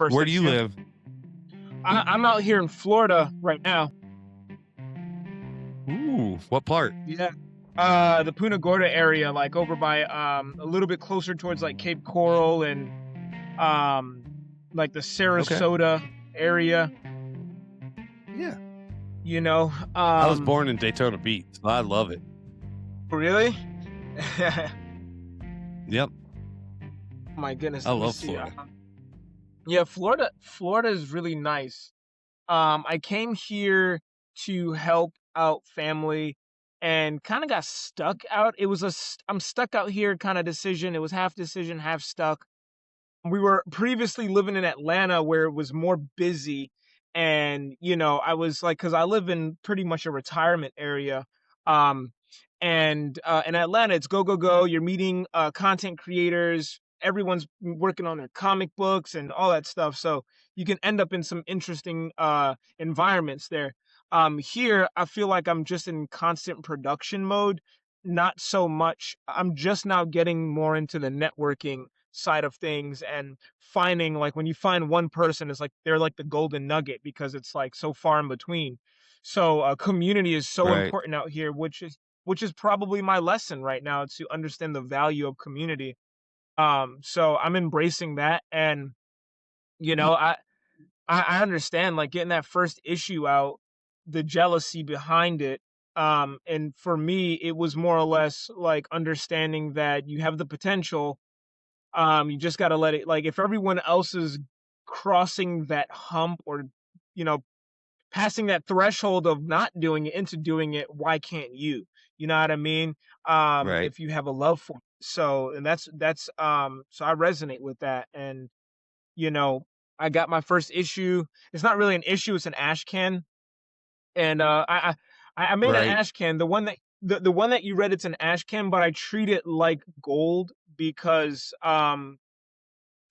First Where do you issue. live? I'm out here in Florida right now. Ooh, what part? Yeah. The Punta Gorda area, like over by a little bit closer towards like Cape Coral and um like the Okay. Sarasota area, Yeah. you know. I was born in Daytona Beach. So I love it. Really? Yep. My goodness, I let me love see. Florida. Yeah, Florida is really nice. I came here to help out family and kind of got stuck out. It was I'm stuck out here kind of decision. It was half decision, half stuck. We were previously living in Atlanta where it was more busy, and I was like, because I live in pretty much a retirement area. um and in Atlanta it's go go go. You're meeting content creators, everyone's working on their comic books and all that stuff, so you can end up in some interesting environments there. Here I feel like I'm just in constant production mode, not so much. I'm just now getting more into the networking side of things and finding, like, when you find one person, it's like they're like the golden nugget because it's like so far in between. So community is so Right. important out here, which is probably my lesson right now, to understand the value of community. So I'm embracing that. And you know i I understand, like, getting that first issue out, the jealousy behind it. And for me it was more or less like understanding that you have the potential. You just got to let it, like, if everyone else is crossing that hump, or you know passing that threshold of not doing it into doing it, why can't you? You know what I mean? Right. If you have a love for it. So, and so I resonate with that. And you know I got my first issue. It's not really an issue, it's an Ashcan. And I made an Right. Ashcan. The one that you read, it's an Ashcan, but I treat it like gold because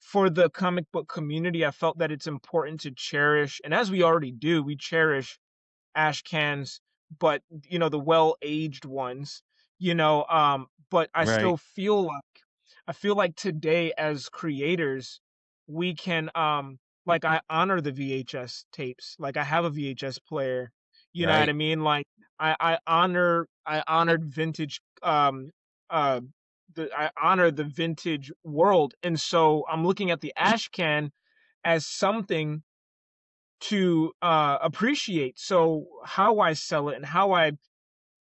for the comic book community, I felt that it's important to cherish, and as we already do, we cherish Ashcans, but the well-aged ones. But Right. I feel like today as creators, we can like, I honor the VHS tapes. Like, I have a VHS player. You know what I Right. mean? Like, I honored vintage I honor the vintage world. And so I'm looking at the Ashcan as something to appreciate. So how I sell it and how I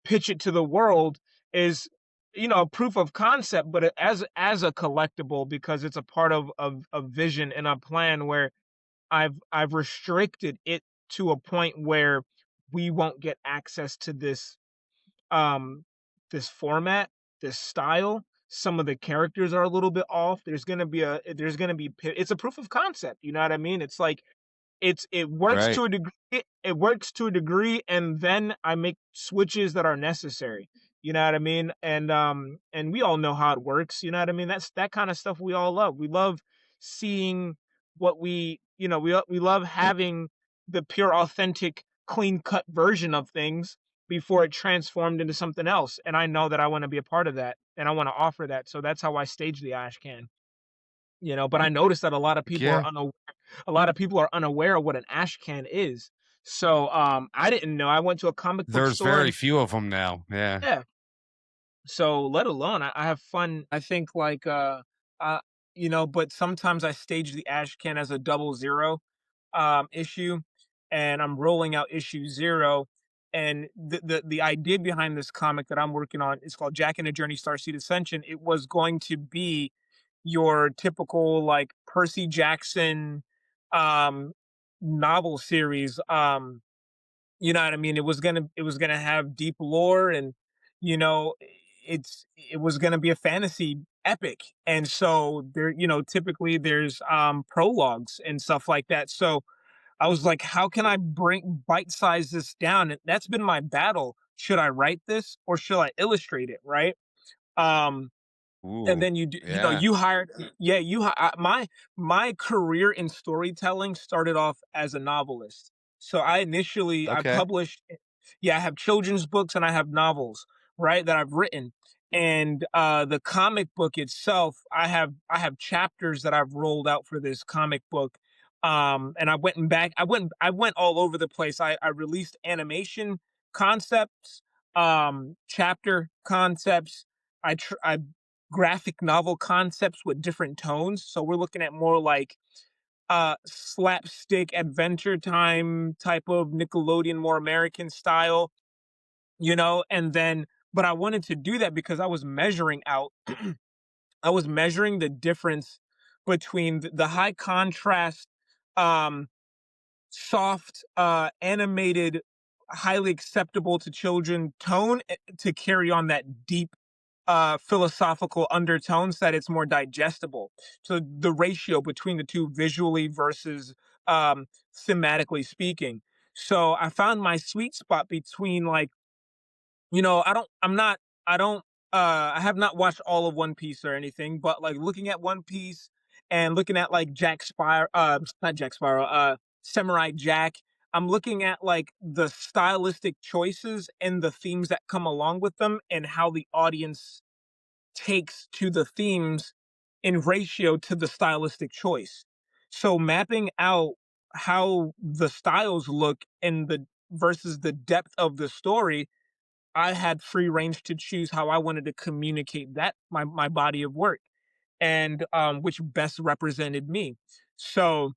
pitch it to the world is, a proof of concept, but as a collectible, because it's a part of a vision and a plan where I've restricted it to a point where we won't get access to um this format, this style. Some of the characters are a little bit off. It's a proof of concept. You know what I mean? It's like, it works Right. to a degree. It works to a degree, and then I make switches that are necessary. You know what I mean? And we all know how it works. You know what I mean? That's that kind of stuff we all love. We love seeing what we love having the pure, authentic, clean cut version of things before it transformed into something else. And I know that I want to be a part of that, and I want to offer that. So that's how I stage the Ashcan. But I noticed that Yeah. a lot of people are unaware of what an Ashcan is. So I didn't know. I went to a comic book There's store, very and few of them now. Yeah. yeah. So let alone, I have fun. I think, like, uh but sometimes I stage the Ashcan as a double zero issue, and I'm rolling out issue zero. And the idea behind this comic that I'm working on is called Jack and the Journey Starseed Ascension. It was going to be your typical, like, Percy Jackson um novel series. You know what I mean? It was gonna have deep lore, and you know, it was gonna be a fantasy epic. And so there, typically there's prologues and stuff like that. So I was like, how can I bring bite size this down? And that's been my battle. Should I write this or should I illustrate it? Right. Um, and Ooh. then Yeah. you hired, yeah, my career in storytelling started off as a novelist. So I Okay. published, yeah, I have children's books and I have novels, right, that I've written. And the comic book itself, I have chapters that I've rolled out for this comic book. And I went all over the place. I released animation concepts, chapter concepts, I graphic novel concepts with different tones. So we're looking at more like slapstick adventure time type of Nickelodeon, more American style, and then but I wanted to do that because I was measuring out I was measuring the difference between the high contrast, um, soft, animated, highly acceptable to children tone to carry on that deep, philosophical undertones that it's more digestible. So the ratio between the two visually versus thematically speaking. So I found my sweet spot between like I don't I have not watched all of One Piece or anything, but like looking at One Piece and looking at like Jack Spire not Jack Sparrow, Samurai Jack, I'm looking at like the stylistic choices and the themes that come along with them and how the audience takes to the themes in ratio to the stylistic choice. So mapping out how the styles look and the versus the depth of the story, I had free range to choose how I wanted to communicate that my body of work and which best represented me. So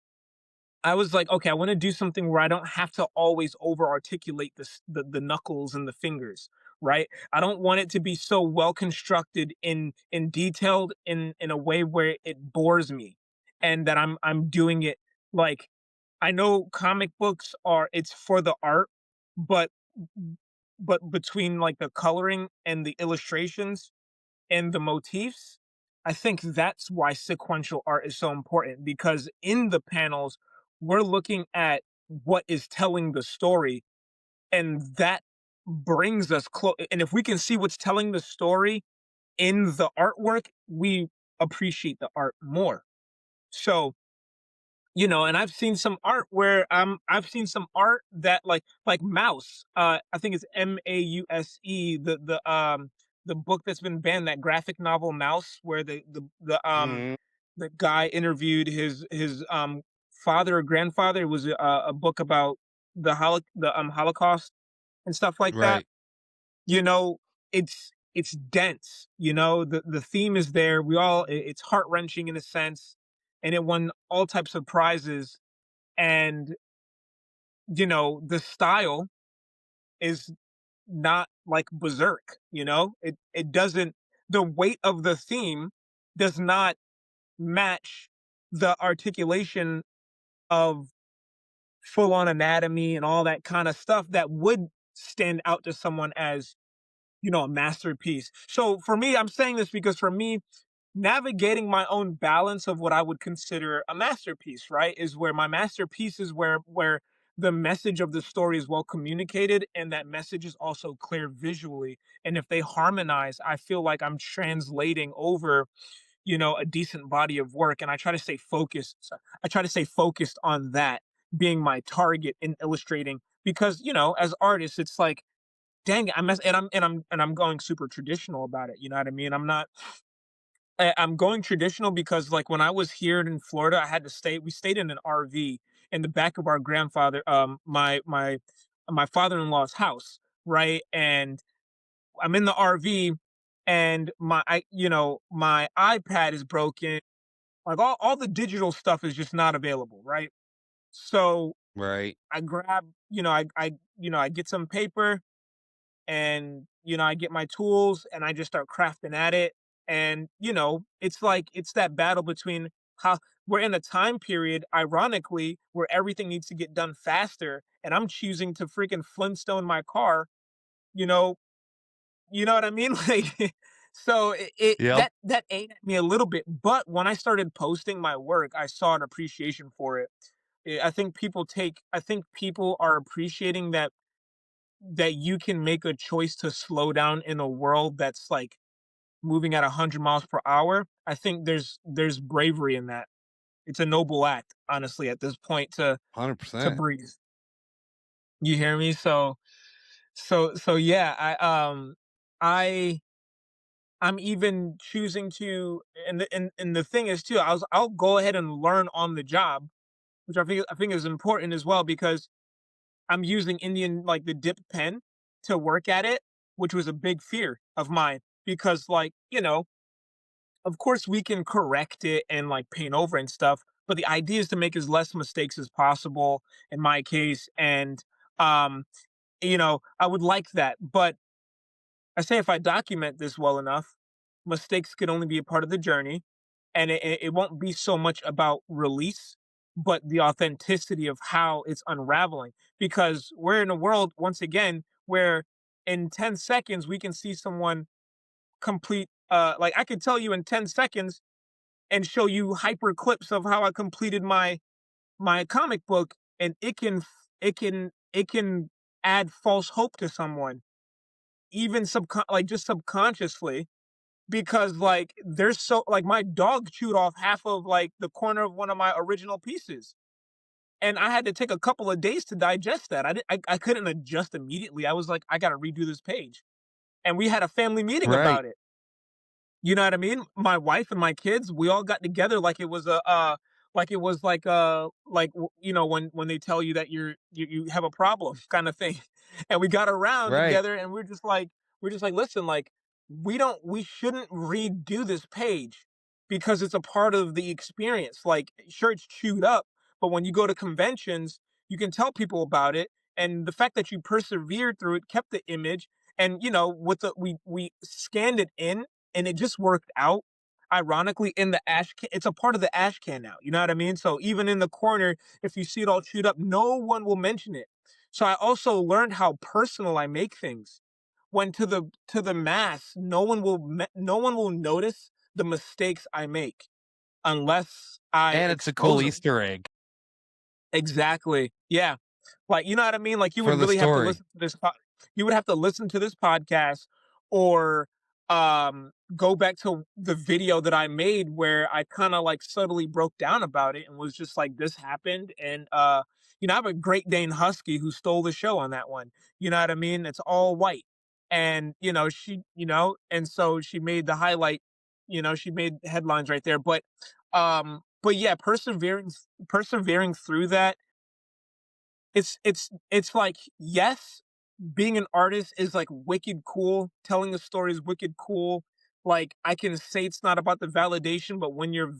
I was like, okay, I want to do something where I don't have to always over articulate the knuckles and the fingers, right? I don't want it to be so well constructed in detailed in a way where it bores me, and that I'm doing it like I know comic books are it's for the art, but between like the coloring and the illustrations and the motifs, I think that's why sequential art is so important because in the panels, we're looking at what is telling the story, and that brings us close. And if we can see what's telling the story in the artwork, we appreciate the art more. So and I've seen some art where I've seen some art that like Mouse, I think it's Mause, the book that's been banned, that graphic novel Mouse, where Mhm. the guy interviewed his father or grandfather. It was a book about the Holocaust and stuff like that. Right. You know, it's dense, the theme is there. It's heart-wrenching in a sense, and it won all types of prizes, and, the style is not like Berserk, It doesn't the weight of the theme does not match the articulation of full-on anatomy and all that kinda stuff that would stand out to someone as, a masterpiece. So for me, I'm saying this because for me, navigating my own balance of what I would consider a masterpiece, right? Is where my masterpiece is where the message of the story is well communicated and that message is also clear visually. And if they harmonize, I feel like I'm translating over, a decent body of work. And I try to stay focused. I try to stay focused on that being my target in illustrating because, as artists, it's like dang it, I'm going super traditional about it, you know what I mean? I'm going traditional because, like, when I was here in Florida, we stayed in an RV in the back of our grandfather, my father-in-law's house, right? And I'm in the RV and my iPad is broken. Like all the digital stuff is just not available, right? So Right. I grab, I get some paper and I get my tools and I just start crafting at it. And it's like it's that battle between how we're in a time period, ironically, where everything needs to get done faster, and I'm choosing to freaking Flintstone my car. You know, you know what I mean? Like, so Yep. that ate at me a little bit. But when I started posting my work, I saw an appreciation for it. I think people are appreciating that you can make a choice to slow down in a world that's like moving at 100 miles per hour. I think there's bravery in that. It's a noble act, honestly, at this point to 100%. breathe. You hear me? So yeah, I I'm even choosing to and the thing is too, I'll go ahead and learn on the job which I think is important as well because I'm using Indian like the dip pen to work at it, which was a big fear of mine because like, of course we can correct it and like paint over and stuff, but the idea is to make as less mistakes as possible in my case. And um, I would like that. But I say if I document this well enough, mistakes can only be a part of the journey, and it won't be so much about release, but the authenticity of how it's unraveling. Because we're in a world once again where in 10 seconds we can see someone complete. Like I could tell you in 10 seconds and show you hyper clips of how I completed my comic book, and it can add false hope to someone, even like just subconsciously, because like there's so like my dog chewed off half of like the corner of one of my original pieces, and I had to take a couple of days to digest that. I couldn't adjust immediately. I was like, I got to redo this page, and we had a family meeting Right. about it. You know what I mean? My wife and my kids, we all got together like it was like it was when they tell you that you have a problem kind of thing. And we got around Right. together and we're just like listen, like we shouldn't redo this page because it's a part of the experience. Like sure it's chewed up, but when you go to conventions, you can tell people about it, and the fact that you persevered through it, kept the image, and with the we scanned it in, and it just worked out. Ironically, in the ash can, it's a part of the ash can now. You know what I mean? So even in the corner, if you see it all chewed up, no one will mention it. So I also learned how personal I make things. When to the mass, no one will notice the mistakes I make unless I And it's a cool expose them. Easter egg Exactly. Yeah. Like, you know what I mean? Like, you for would the really have to story. listen to you would have to listen to this podcast or go back to the video that I made where I kind of like subtly broke down about it and was just like this happened, and I have a Great Dane husky who stole the show on that one. You know what I mean? It's all white. And and so she made the highlight, she made headlines right there. But yeah, persevering through that, it's like, yes, being an artist is like wicked cool. Telling a story is wicked cool. Like I can say it's not about the validation, but when you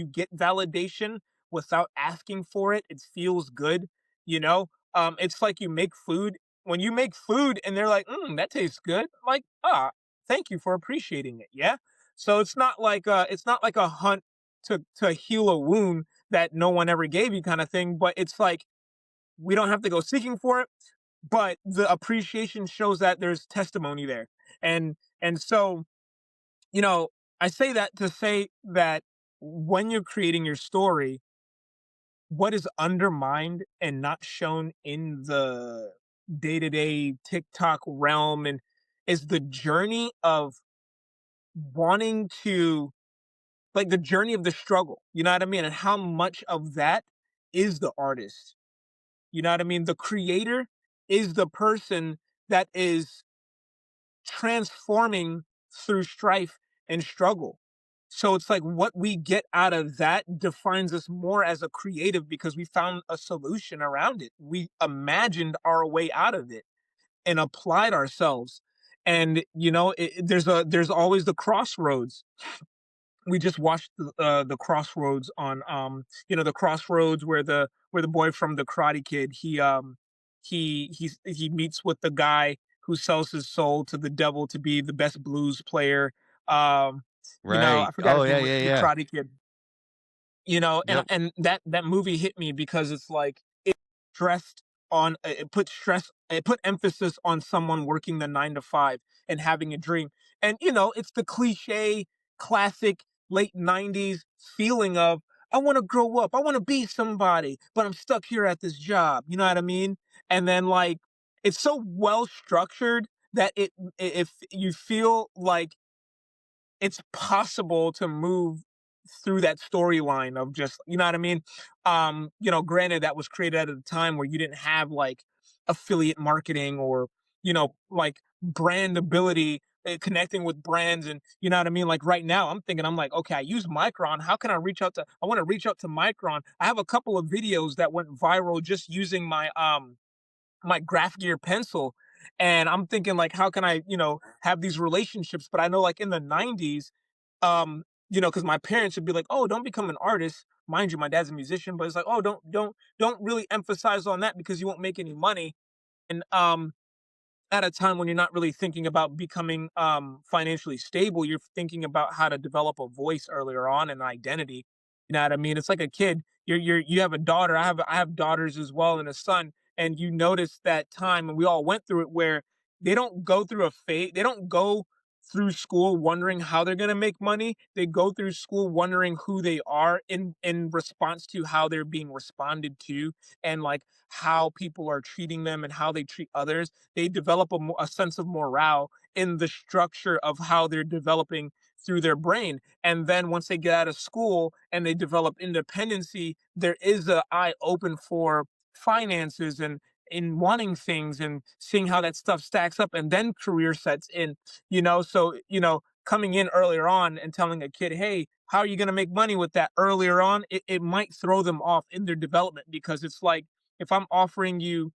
get validation without asking for it, it feels good. You know, it's like you make food. When you make food and they're like, that tastes good. Like, thank you for appreciating it. Yeah. So it's not like a hunt to heal a wound that no one ever gave you kind of thing, but it's like we don't have to go seeking for it, but the appreciation shows that there's testimony there. And so, you know, I say that to say that when you're creating your story, what is undermined and not shown in the day-to-day TikTok realm and is the journey of wanting to, like, the journey of the struggle, you know what I mean? And how much of that is the artist. You know what I mean? The creator is the person that is transforming through strife and struggle. So it's like what we get out of that defines us more as a creative because we found a solution around it. We imagined our way out of it and applied ourselves. And there's always the crossroads. We just watched the Crossroads on the Crossroads where the boy from the Karate Kid, he meets with the guy who sells his soul to the devil to be the best blues player. I Right. forgot Oh, his yeah, name, yeah, the yeah. Karate Kid. And Yep. that movie hit me because it's like stressed it put emphasis on someone working the 9 to 5 and having a dream. And it's the cliche classic late 90s feeling of I want to grow up, I want to be somebody, but I'm stuck here at this job. You know what I mean? And then like it's so well structured that if you feel like it's possible to move through that storyline of just, you know what I mean? Granted that was created at a time where you didn't have like affiliate marketing or, like brand ability, connecting with brands, and you know what I mean. Like right now, I'm thinking, I'm like, okay, I use Micron. How can I reach out to? I want to reach out to Micron. I have a couple of videos that went viral just using my graph gear pencil, and I'm thinking like, how can I, have these relationships? But I know like in the 90s, because my parents would be like, oh, don't become an artist. Mind you, my dad's a musician, but it's like, oh, don't really emphasize on that because you won't make any money. And at a time when you're not really thinking about becoming financially stable, you're thinking about how to develop a voice earlier on, and identity. You know what I mean? It's like a kid. You have a daughter. I have daughters as well, and a son. And you notice that time, and we all went through it, where they don't go through a phase. They don't go through school wondering how they're gonna make money. They go through school wondering who they are in response to how they're being responded to, and like how people are treating them and how they treat others. They develop a sense of morale in the structure of how they're developing through their brain. And then once they get out of school and they develop independency, there is a eye open for finances and in wanting things and seeing how that stuff stacks up, and then career sets in. So coming in earlier on and telling a kid, hey, how are you going to make money with that earlier on, it might throw them off in their development, because it's like, if I'm offering you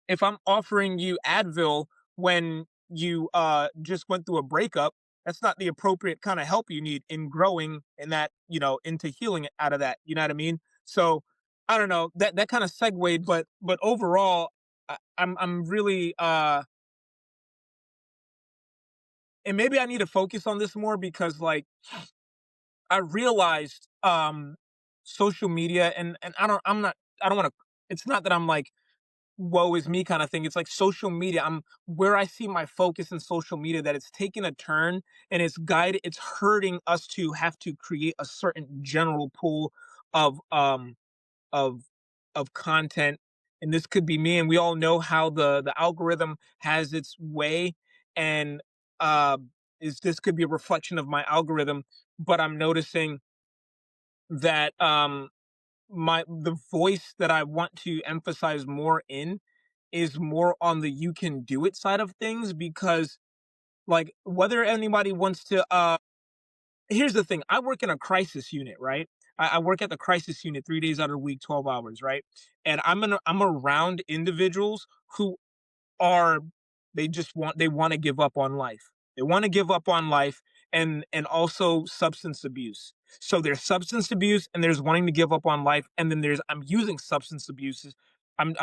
if I'm offering you Advil when you just went through a breakup, that's not the appropriate kind of help you need in growing in that, into healing out of that. You know what I mean? So I don't know, that kind of segued, but overall, I'm really and maybe I need to focus on this more, because like I realized social media, and I don't want to, it's not that I'm like woe is me kind of thing. It's like social media. I'm where I see my focus in social media, that it's taken a turn, and it's hurting us to have to create a certain general pool of of content. And this could be me, and we all know how the algorithm has its way, and uh is this could be a reflection of my algorithm. But I'm noticing that the voice that I want to emphasize more in is more on the you can do it side of things, because like whether anybody wants to here's the thing. I work in a crisis unit, right? I work at the crisis unit 3 days out of the week, 12 hours, right? And I'm around individuals who are they want to give up on life. They want to give up on life, and also substance abuse. So there's substance abuse, and there's wanting to give up on life, and then there's I'm using substance abuses. I'm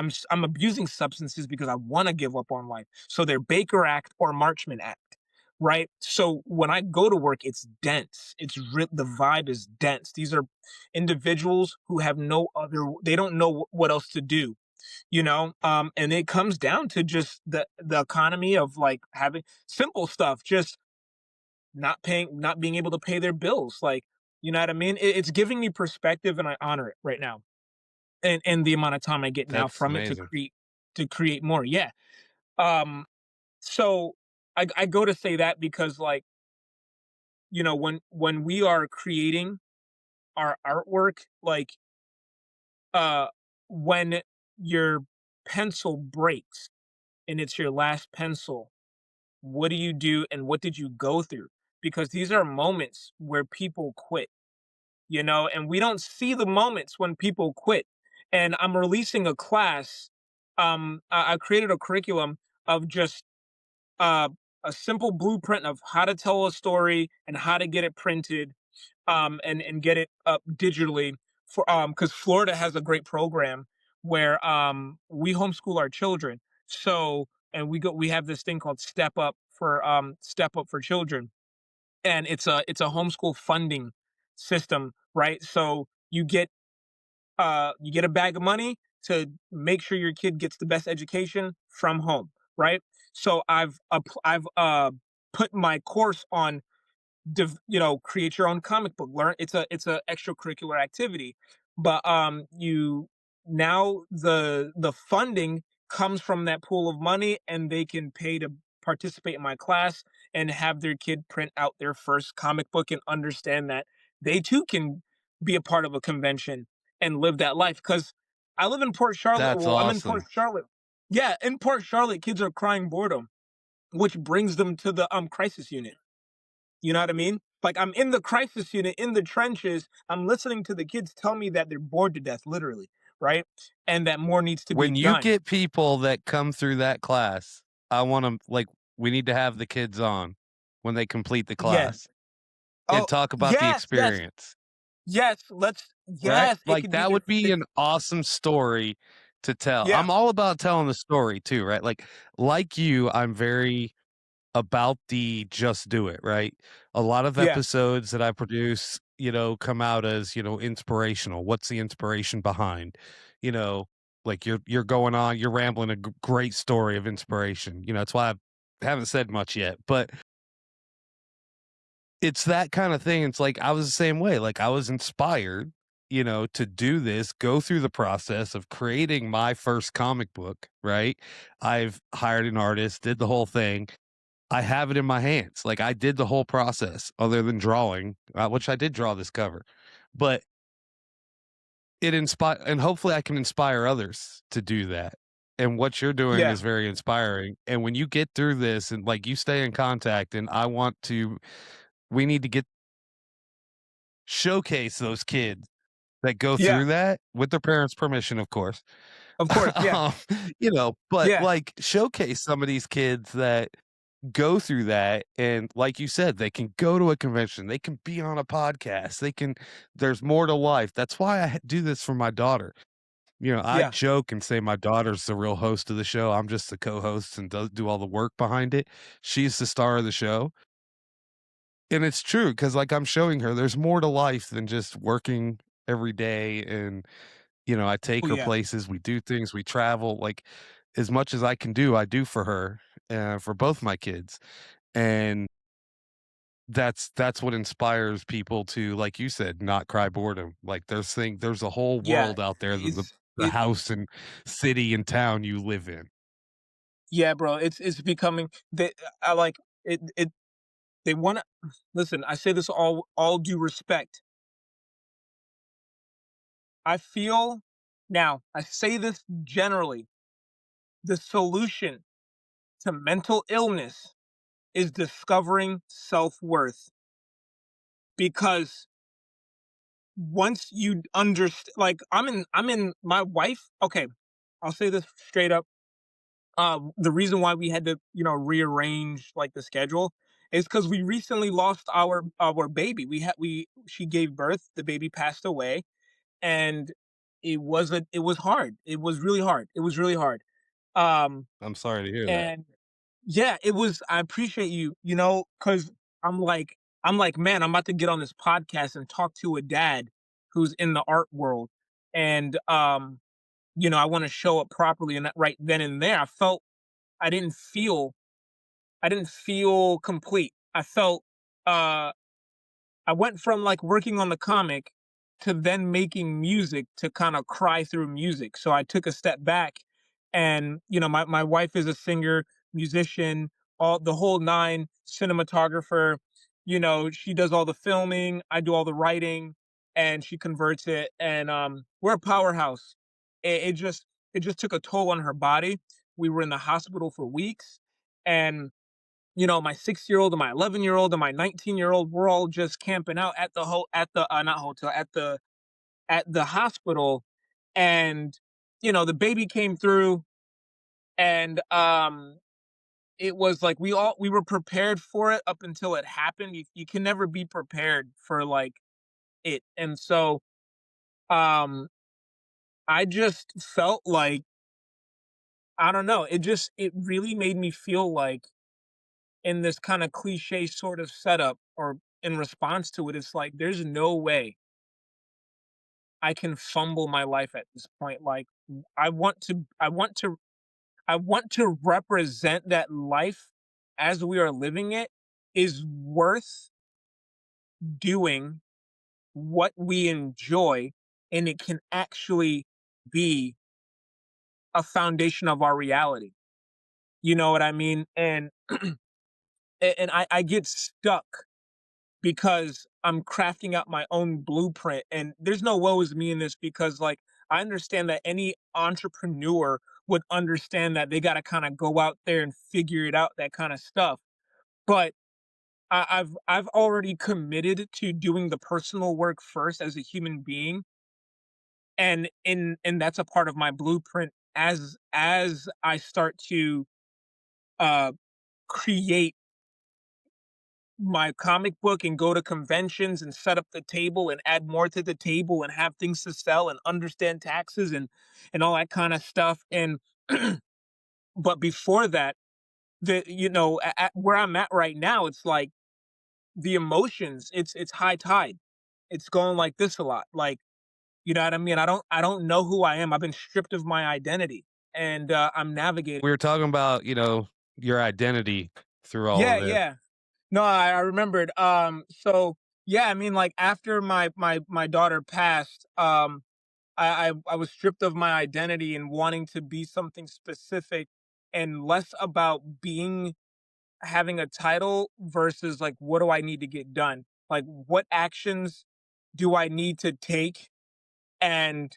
abusing substances because I want to give up on life. So they're Baker Act or Marchman Act, right? So when I go to work, it's dense. The vibe is dense. These are individuals who have no other. They don't know what else to do, and it comes down to just the economy of like having simple stuff, just not being able to pay their bills, like, you know what I mean. It's giving me perspective, and I honor it right now, and the amount of time I get now That's from it amazing. to create more. Yeah. Um so I go to say that because, like, when we are creating our artwork, like, uh when your pencil breaks and it's your last pencil, what do you do and what did you go through? Because these are moments where people quit, and we don't see the moments when people quit. And I'm releasing a class. I created a curriculum of just uh, a simple blueprint of how to tell a story and how to get it printed, and get it up digitally, for because Florida has a great program where we homeschool our children. So, and we have this thing called Step Up for Children, and it's a homeschool funding system, right? So you get a bag of money to make sure your kid gets the best education from home, right? So I've put my course on create your own comic book. Learn it's a extracurricular activity, but you now the funding comes from that pool of money, and they can pay to participate in my class and have their kid print out their first comic book and understand that they too can be a part of a convention and live that life. Because I live in Port Charlotte. That's Well, I'm in Port awesome. Charlotte. Yeah, in Port Charlotte, kids are crying boredom. which brings them to the crisis unit. You know what I mean? Like, I'm in the crisis unit in the trenches. I'm listening to the kids tell me that they're bored to death, literally, right? And that more needs to be When you done. get people that come through that class, I want them like, we need to have the kids on when they complete the Yeah. class and Oh, talk about the yes, yes, experience, yes. right? Yes, it Like, could be that would be it, an awesome story to tell. yeah, I'm all about telling the story too, right? Like you, I'm very about the just do it, right? A lot of yeah, episodes that I produce, come out as, inspirational. What's the inspiration behind? You know, like you're going on, you're rambling a great story of inspiration. That's why I haven't said much yet, but it's that kind of thing. It's like I was the same way. Like I was inspired, to do this, go through the process of creating my first comic book, right? I've hired an artist, did the whole thing. I have it in my hands. Like I did the whole process other than drawing, which I did draw this cover, but it inspire and hopefully I can inspire others to do that. And what you're doing yeah, is very inspiring. And when you get through this and like you stay in contact and we need to get showcase those kids that go yeah. through that with their parents' permission, of course. Of course, yeah, um, but yeah, like showcase some of these kids that go through that and like you said they can go to a convention, they can be on a podcast, there's more to life. That's why I do this for my daughter. I yeah, joke and say my daughter's the real host of the show, I'm just the co-host and do all the work behind it. She's the star of the show, and it's true because like I'm showing her there's more to life than just working every day. And I oh take her yeah, places, we do things, we travel. Like as much as I can do, I do for her, for both my kids. And that's what inspires people to, like you said, not cry boredom. Like there's a whole yeah. world out there than the It's the it, house and city and town you live in. yeah, bro. It's becoming they. I like it. They want to listen. I say this all due respect. I feel now. I say this generally. The solution to mental illness is discovering self worth because once you understand, like I'm in my wife. Okay, I'll say this straight up. The reason why we had to, rearrange like the schedule is because we recently lost our baby. She gave birth, the baby passed away, and it was hard. It was really hard. It was really hard. Um, I'm sorry to hear that. and yeah, it was. I appreciate you, because I'm like man, I'm about to get on this podcast and talk to a dad who's in the art world, and I want to show up properly, and that right then and there, I didn't feel I didn't feel complete. Uh I went from like working on the comic to then making music to kind of cry through music. So I took a step back, and my wife is a singer, musician, all the whole nine, cinematographer. She does all the filming, I do all the writing, and she converts it, and we're a powerhouse. It just took a toll on her body. We were in the hospital for weeks, and my 6-year-old and my 11-year-old and my 19-year-old, we're all just camping out at the at the not hotel, at the hospital. And the baby came through, and it was like we were prepared for it up until it happened. You can never be prepared for like it. And so um I just felt like, I don't know, it really made me feel like, in this kind of cliche sort of setup, or in response to it, it's like there's no way I can fumble my life at this point. Like, I want to represent that life as we are living it is worth doing what we enjoy, and it can actually be a foundation of our reality. You know what I mean? And I get stuck because I'm crafting out my own blueprint, and there's no woe is me in this, because like I understand that any entrepreneur would understand that they got to kind of go out there and figure it out, that kind of stuff. But I've already committed to doing the personal work first as a human being, and that's a part of my blueprint as I start to uh create my comic book and go to conventions and set up the table and add more to the table and have things to sell and understand taxes and all that kind of stuff. And but before that, where I'm at right now, it's like the emotions, it's high tide. It's going like this a lot. Like, you know what I mean? I don't know who I am. I've been stripped of my identity, and I'm navigating. We were talking about, your identity through all Yeah, of this. yeah. No, I remembered. So yeah, I mean, like after my daughter passed, I was stripped of my identity and wanting to be something specific, and less about being having a title versus like what do I need to get done? Like what actions do I need to take? And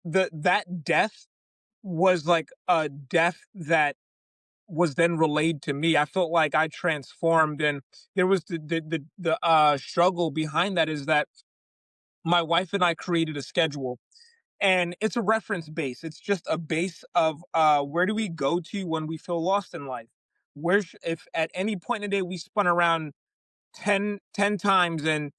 that death was like a death that was then relayed to me. I felt like I transformed, and there was the struggle behind that is that my wife and I created a schedule, and it's a reference base. It's just a base of where do we go to when we feel lost in life? If at any point in the day we spun around ten times, and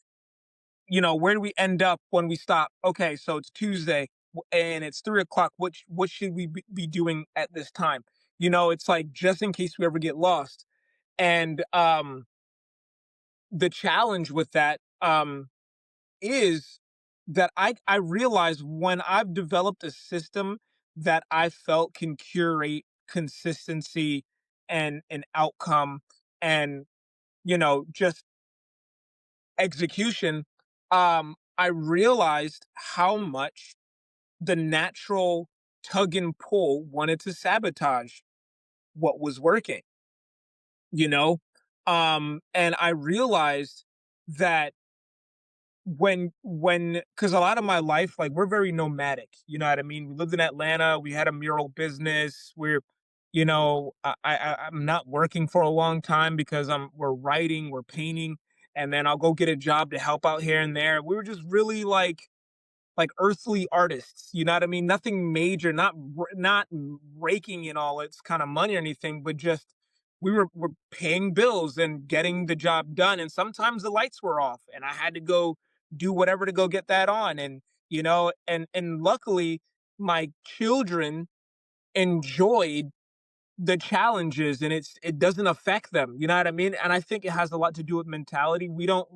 where do we end up when we stop? Okay, so it's Tuesday and it's 3 o'clock. What should we be doing at this time? It's like just in case we ever get lost. And the challenge with that is that I realize when I've developed a system that I felt can curate consistency and an outcome and just execution, I realized how much the natural tug and pull wanted to sabotage what was working, you know? And I realized that because a lot of my life, like we're very nomadic, you know what I mean? We lived in Atlanta, we had a mural business, I'm not working for a long time because we're writing, we're painting, and then I'll go get a job to help out here and there. We were just really like earthly artists, you know what I mean? Nothing major, not raking in all its kind of money or anything, but just we were paying bills and getting the job done. And sometimes the lights were off, and I had to go do whatever to go get that on. And and luckily, my children enjoyed the challenges, and it doesn't affect them. You know what I mean? And I think it has a lot to do with mentality. We don't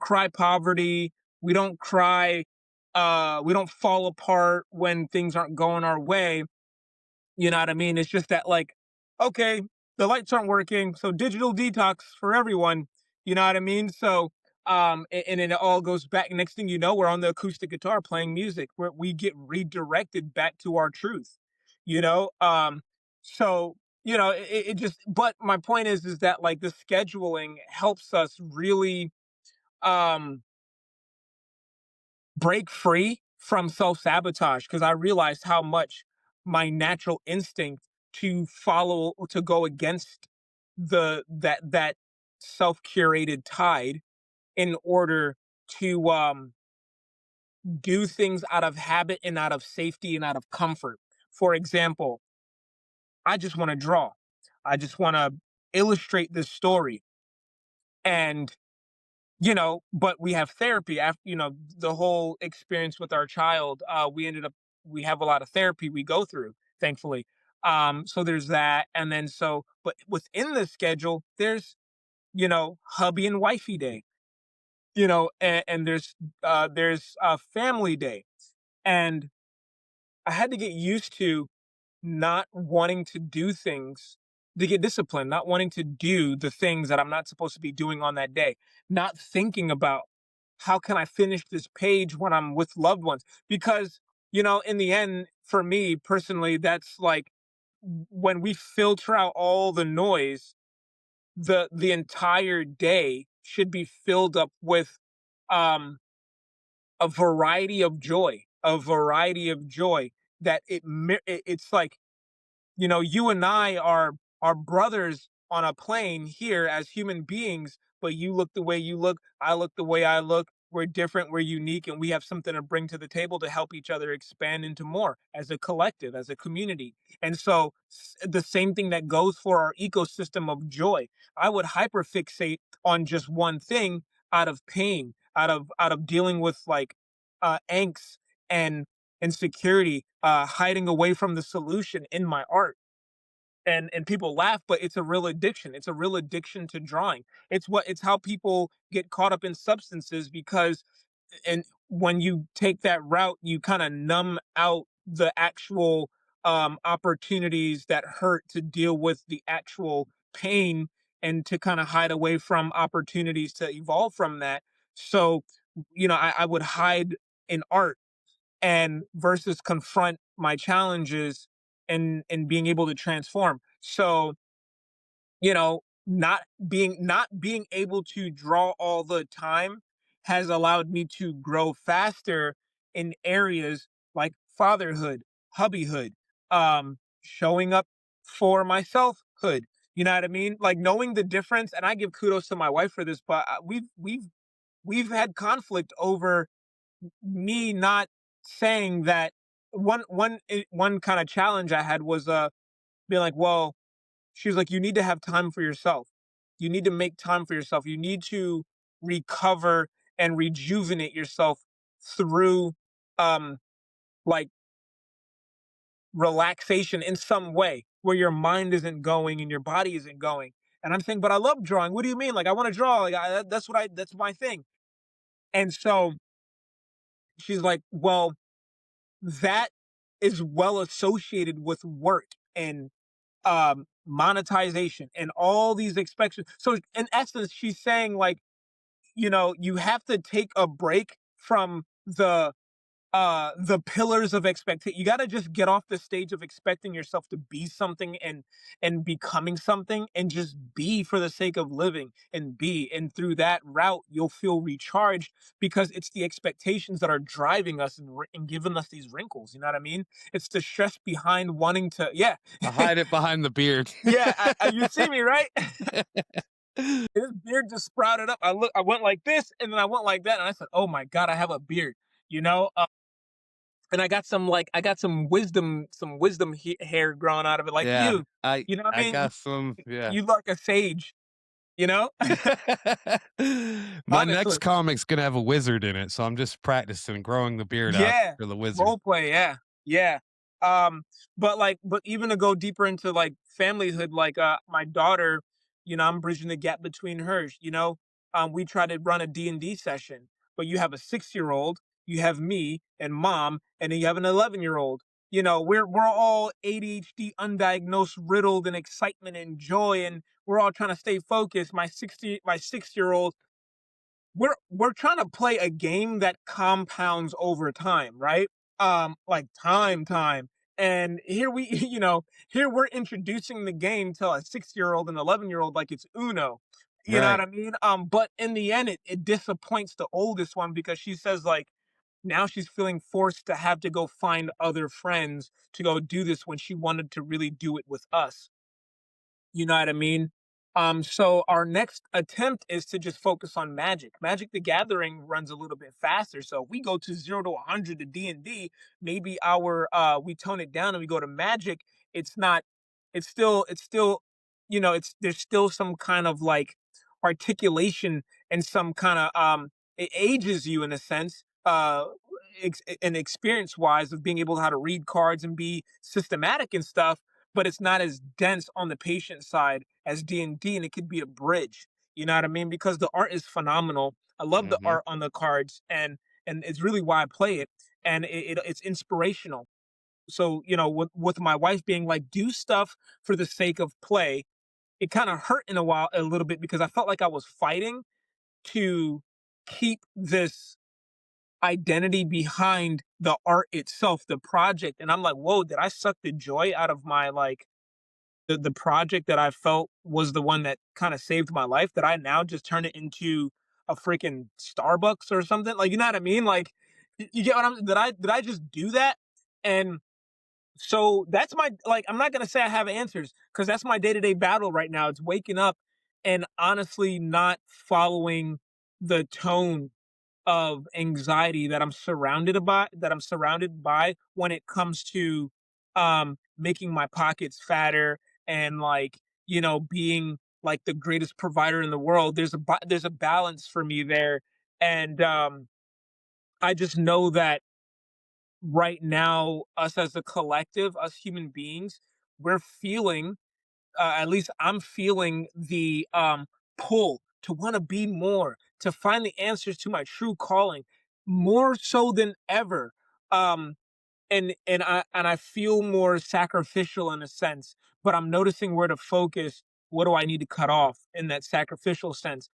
cry poverty. We don't fall apart when things aren't going our way. You know what I mean? It's just that, like, okay, the lights aren't working, so digital detox for everyone. You know what I mean? So and then it all goes back. Next thing you know, we're on the acoustic guitar playing music where we get redirected back to our truth. You know? So it just, but my point is that like the scheduling helps us really um break free from self-sabotage, because I realized how much my natural instinct to go against that self-curated tide in order to do things out of habit and out of safety and out of comfort. For example, I just want to draw. I just want to illustrate this story. And but we have therapy after, the whole experience with our child. We have a lot of therapy we go through, thankfully. So there's that. And then but within the schedule, there's, hubby and wifey day, and there's family day. And I had to get used to not wanting to do things to get disciplined, not wanting to do the things that I'm not supposed to be doing on that day, not thinking about how can I finish this page when I'm with loved ones. Because, in the end, for me personally, that's like when we filter out all the noise, the entire day should be filled up with um a variety of joy, a variety of joy that it's like, you know, you and I are brothers on a plane here as human beings, but you look the way you look, I look the way I look. We're different, we're unique, and we have something to bring to the table to help each other expand into more as a collective, as a community. And so the same thing that goes for our ecosystem of joy. I would hyperfixate on just one thing out of pain, out of dealing with like angst and insecurity, hiding away from the solution in my art. And people laugh, but it's a real addiction. It's a real addiction to drawing. It's how people get caught up in substances because, and when you take that route, you kind of numb out the actual opportunities that hurt to deal with the actual pain and to kind of hide away from opportunities to evolve from that. So, you know, I would hide in art and versus confront my challenges and being able to transform. So, you know, not being able to draw all the time has allowed me to grow faster in areas like fatherhood, hubbyhood, showing up for myselfhood. You know what I mean? Like knowing the difference, and I give kudos to my wife for this, but we've had conflict over me not saying that. One kind of challenge I had was being like, well, she was like, you need to have time for yourself. You need to make time for yourself. You need to recover and rejuvenate yourself through um like relaxation in some way where your mind isn't going and your body isn't going. And I'm saying, but I love drawing. What do you mean? Like I want to draw. Like that's my thing. And so she's like, well, that is well associated with work and monetization and all these expectations. So in essence, she's saying like, you know, you have to take a break from the pillars of expectation. You got to just get off the stage of expecting yourself to be something and becoming something and just be for the sake of living and be. And through that route, you'll feel recharged because it's the expectations that are driving us and giving us these wrinkles. You know what I mean? It's the stress behind wanting to, yeah. I hide it behind the beard. Yeah, you see me, right? His beard just sprouted up. I went like this, and then I went like that, and I said, "Oh my god, I have a beard." You know, and I got some wisdom hair growing out of it, like Yeah, you. You know what I I mean? got some, yeah. You like a sage. You know, My next honestly. comic's gonna have a wizard in it, so I'm just practicing growing the beard out Yeah, for the wizard. role play, yeah, yeah. But even to go deeper into like familyhood, like my daughter, you know, I'm bridging the gap between hers. You know, we try to run a D&D session, but you have a 6-year-old, you have me and mom, and then you have an 11-year-old. You know, we're all ADHD, undiagnosed, riddled in excitement and joy, and we're all trying to stay focused. My 6-year-old, we're trying to play a game that compounds over time, right? Like time. And here we, you know, here we're introducing the game to a 6-year-old and 11-year-old like it's Uno. You know what Right. I mean? But in the end, it disappoints the oldest one because she says like now she's feeling forced to have to go find other friends to go do this when she wanted to really do it with us. You know what I mean? So our next attempt is to just focus on Magic. Magic the Gathering runs a little bit faster. So if we go to 0 to 100 to D&D, maybe our we tone it down and we go to Magic, it's not it's still, you know, it's there's still some kind of like articulation and some kind of it ages you in a sense. And experience wise of being able how to read cards and be systematic and stuff, but it's not as dense on the patient side as D&D, and it could be a bridge. You know what I mean? Because the art is phenomenal. I love the Mhm. art on the cards, and it's really why I play it, and it's inspirational. So you know, with my wife being like, do stuff for the sake of play, it kind of hurt in a little bit because I felt like I was fighting to keep this identity behind the art itself, the project, and I'm like, whoa, did I suck the joy out of my like the project that I felt was the one that kind of saved my life, that I now just turn it into a freaking Starbucks or something. Like, you know what I mean? Like, You get what I'm did I just do that? And so that's my like I'm not gonna say I have answers because that's my day-to-day battle right now. It's waking up and honestly not following the tone of anxiety that I'm surrounded by when it comes to making my pockets fatter and like, being like the greatest provider in the world. There's a balance for me there. And I just know that right now, us as a collective, us human beings, we're feeling, at least I'm feeling the pull to want to be more, to find the answers to my true calling, more so than ever. Um, and I feel more sacrificial in a sense, but I'm noticing where to focus. What do I need to cut off in that sacrificial sense?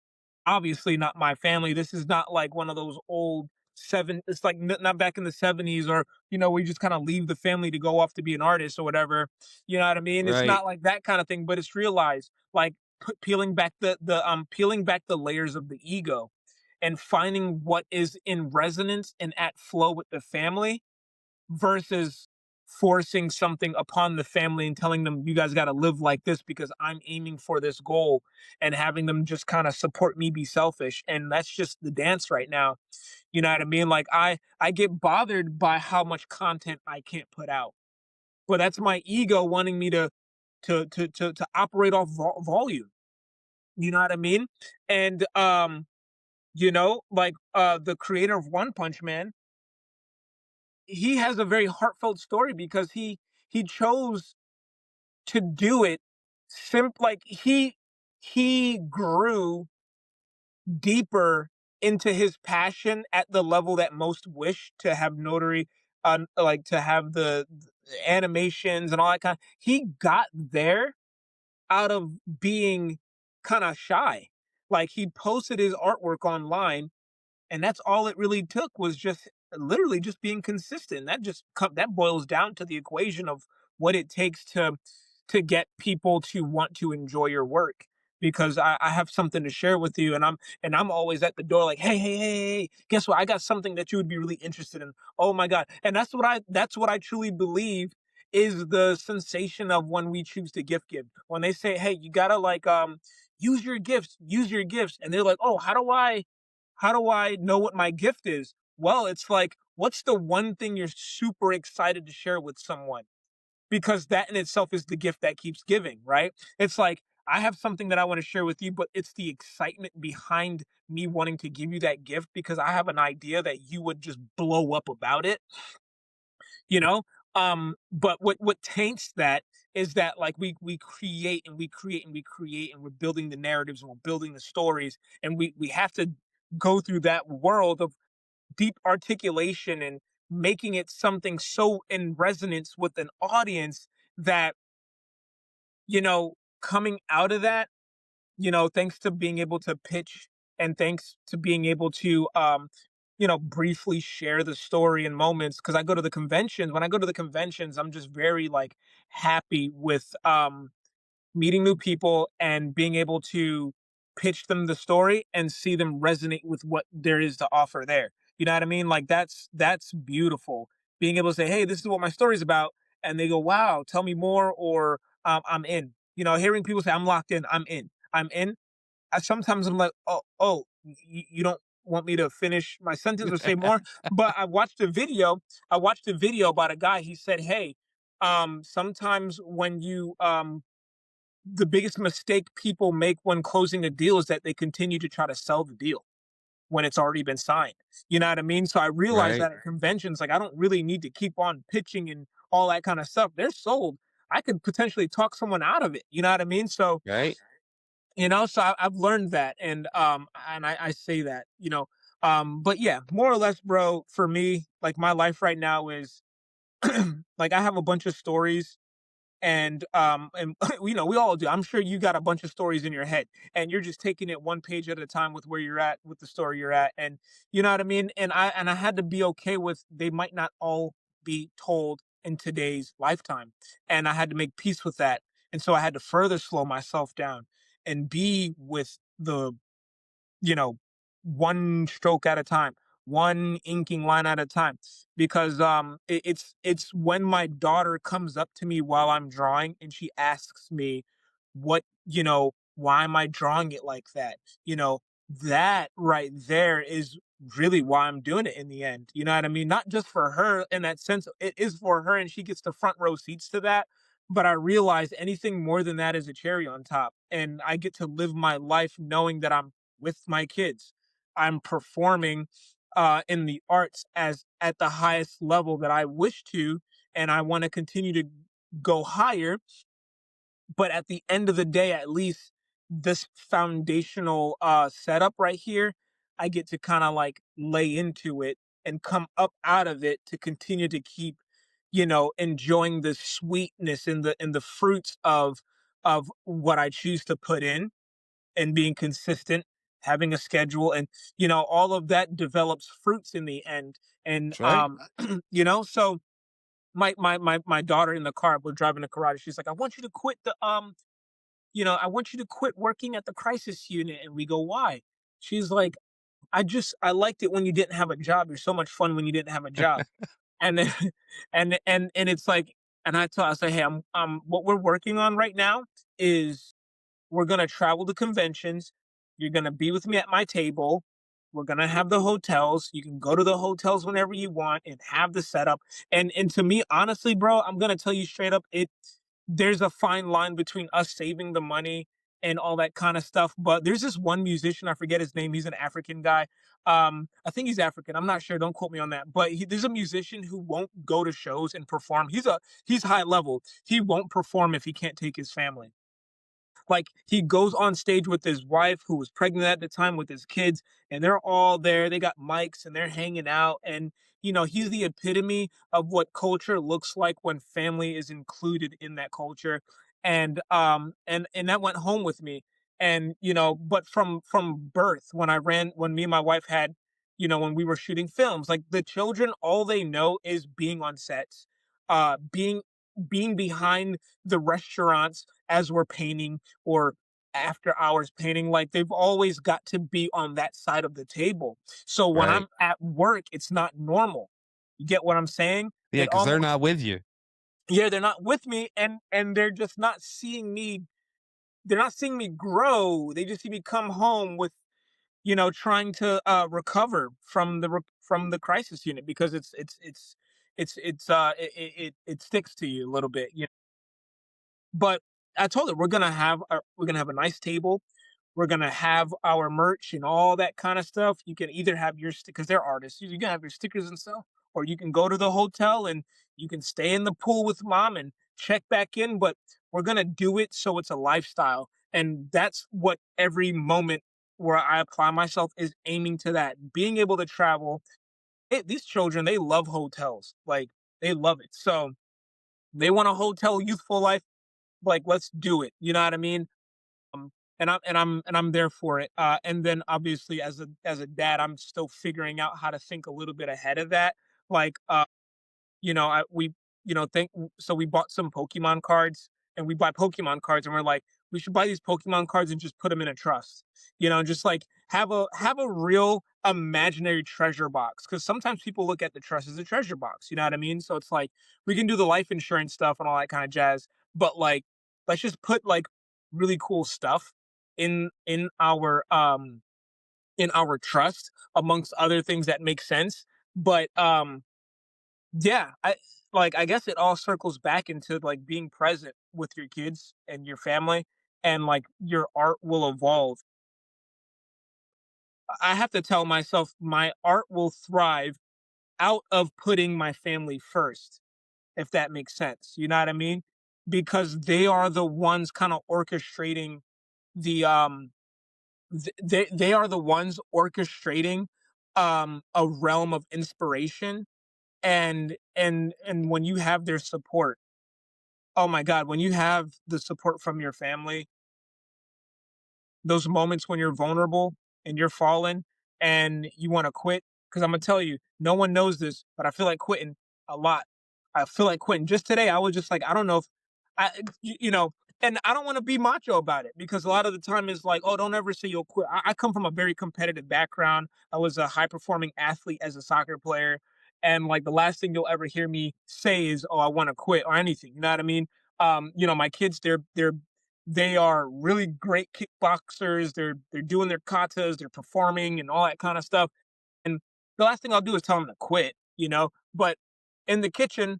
Obviously not my family. This is not like one of those old it's like not back in the 70s, or we just kind of leave the family to go off to be an artist or whatever. You know what I mean? It's Right. not like that kind of thing, but it's realized like peeling back the layers of the ego and finding what is in resonance and at flow with the family versus forcing something upon the family and telling them you guys got to live like this because I'm aiming for this goal, and having them just kind of support me be selfish. And that's just the dance right now. You know what I mean? Like I get bothered by how much content I can't put out. But that's my ego wanting me to operate off volume. You know what I mean? And like the creator of One Punch Man, he has a very heartfelt story because he chose to do it like he grew deeper into his passion at the level that most wish to have notary, like to have the animations and all that kind. He got there out of being kind of shy. Like he posted his artwork online, and that's all it really took was just literally just being consistent. That boils down to the equation of what it takes to get people to want to enjoy your work. Because I have something to share with you, and I'm always at the door like, hey, guess what? I got something that you would be really interested in. Oh my god. And that's what I truly believe is the sensation of when we choose to gift give. When they say, hey, you gotta like use your gifts, and they're like, oh, how do I know what my gift is? Well, it's like, what's the one thing you're super excited to share with someone? Because that in itself is the gift that keeps giving, right? It's like, I have something that I want to share with you, but it's the excitement behind me wanting to give you that gift because I have an idea that you would just blow up about it, you know? But what taints that is that like we create and we create and we create and we're building the narratives and we're building the stories, and we have to go through that world of deep articulation and making it something so in resonance with an audience that, coming out of that, thanks to being able to pitch and thanks to being able to, briefly share the story in moments. Cause I go to the conventions. When I go to the conventions, I'm just very like happy with, meeting new people and being able to pitch them the story and see them resonate with what there is to offer there. You know what I mean? Like that's beautiful. Being able to say, "Hey, this is what my story's about," and they go, "Wow, tell me more," or "I'm in." Hearing people say, "I'm locked in," "I'm in," "I'm in." Sometimes I'm like, "Oh, you don't want me to finish my sentence or say more?" But I watched a video about a guy. He said, "Hey, sometimes when you the biggest mistake people make when closing a deal is that they continue to try to sell the deal when it's already been signed." You know what I mean? So I realized Right. that at conventions, like I don't really need to keep on pitching and all that kind of stuff. They're sold. I could potentially talk someone out of it. You know what I mean? So, Right. I've learned that, and I say that, but yeah, more or less, bro, for me, like my life right now is like I have a bunch of stories, and we all do. I'm sure you got a bunch of stories in your head, and you're just taking it one page at a time with where you're at with the story you're at, and you know what I mean. And I had to be okay with they might not all be told in today's lifetime, and I had to make peace with that. And so I had to further slow myself down and be with the, you know one stroke at a time, one inking line at a time, because it's when my daughter comes up to me while I'm drawing and she asks me, what, why am I drawing it like that? You know, that right there is really why I'm doing it in the end. You know what I mean? Not just for her in that sense, it is for her and she gets the front row seats to that. But I realize anything more than that is a cherry on top. And I get to live my life knowing that I'm with my kids. I'm performing in the arts as at the highest level that I wish to, and I want to continue to go higher. But at the end of the day, at least this foundational setup right here, I get to kind of like lay into it and come up out of it to continue to keep, enjoying the sweetness and the fruits of what I choose to put in, and being consistent, having a schedule, and all of that develops fruits in the end. And That's right. so my daughter in the car, we're driving to karate. She's like, I want you to quit I want you to quit working at the crisis unit. And we go, why? She's like, I liked it when you didn't have a job. You're so much fun when you didn't have a job. And then and it's like, and I say, hey, what we're working on right now is we're gonna travel to conventions. You're gonna be with me at my table. We're gonna have the hotels. You can go to the hotels whenever you want and have the setup. And to me, honestly, bro, I'm gonna tell you straight up, there's a fine line between us saving the money and all that kind of stuff. But there's this one musician, I forget his name. He's an African guy. I think he's African. I'm not sure. Don't quote me on that. But there's a musician who won't go to shows and perform. He's high level. He won't perform if he can't take his family. Like, he goes on stage with his wife, who was pregnant at the time, with his kids, and they're all there. They got mics and they're hanging out. And, he's the epitome of what culture looks like when family is included in that culture. And that went home with me. And, but from birth, when me and my wife had, when we were shooting films, like, the children, all they know is being on sets, being behind the restaurants as we're painting, or after hours painting. Like, they've always got to be on that side of the table. So when Right. I'm at work, it's not normal. You get what I'm saying? Yeah, It because they're almost not with you. Yeah, they're not with me, and they're just not seeing me. They're not seeing me grow. They just see me come home with, trying to recover from the crisis unit, because it sticks to you a little bit. But I told her, we're gonna have a nice table. We're gonna have our merch and all that kind of stuff. You can either have your because they're artists. You can have your stickers and stuff, or you can go to the hotel and you can stay in the pool with mom and check back in. But we're gonna do it so it's a lifestyle, and that's what every moment where I apply myself is aiming to, that being able to travel. These children, they love hotels, like, they love it. So they want a hotel youthful life, like, let's do it. You know what I mean? Um, and I'm there for it. And then obviously, as a dad, I'm still figuring out how to think a little bit ahead of that. Like, we, think so. We bought some Pokemon cards, and we buy Pokemon cards, and we're like, we should buy these Pokemon cards and just put them in a trust. Just like have a real imaginary treasure box. Because sometimes people look at the trust as a treasure box. You know what I mean? So it's like, we can do the life insurance stuff and all that kind of jazz, but like, let's just put like really cool stuff in our trust, amongst other things that make sense. But yeah, I guess it all circles back into like being present with your kids and your family, and like your art will evolve. I have to tell myself my art will thrive out of putting my family first, if that makes sense. You know what I mean? Because they are the ones kind of orchestrating the they are the ones orchestrating a realm of inspiration. And when you have their support, oh my God, when you have the support from your family, those moments when you're vulnerable and you're falling and you want to quit, because I'm gonna tell you, no one knows this, but I feel like quitting a lot. I feel like quitting. Just today, I was just like, I don't know if I, And I don't want to be macho about it because a lot of the time it's like, oh, don't ever say you'll quit. I come from a very competitive background. I was a high performing athlete as a soccer player. And like the last thing you'll ever hear me say is, oh, I want to quit or anything. You know what I mean? My kids, they are really great kickboxers. They're doing their katas, they're performing and all that kind of stuff. And the last thing I'll do is tell them to quit. But in the kitchen,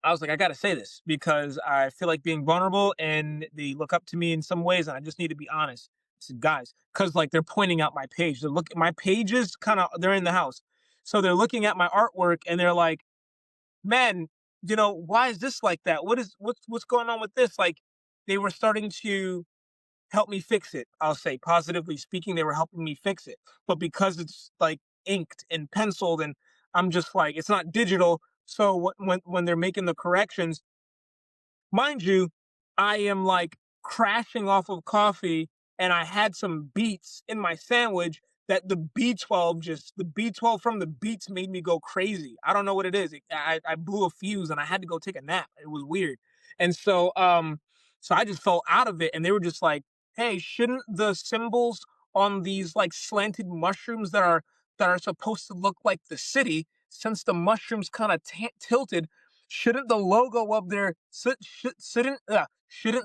I was like, I gotta say this because I feel like being vulnerable and they look up to me in some ways, and I just need to be honest. I said, guys, because like they're pointing out my page. They're looking my pages kind of they're in the house. So they're looking at my artwork and they're like, man, why is this like that? What's going on with this? Like they were starting to help me fix it. I'll say positively speaking, they were helping me fix it. But because it's like inked and penciled and I'm just like, it's not digital. So when they're making the corrections, mind you, I am like crashing off of coffee and I had some beets in my sandwich that the B12 from the beets made me go crazy. I don't know what it is. I blew a fuse and I had to go take a nap. It was weird. And so I just fell out of it and they were just like, "Hey, shouldn't the symbols on these like slanted mushrooms that are supposed to look like the city, since the mushrooms kind of tilted, shouldn't the logo of their shouldn't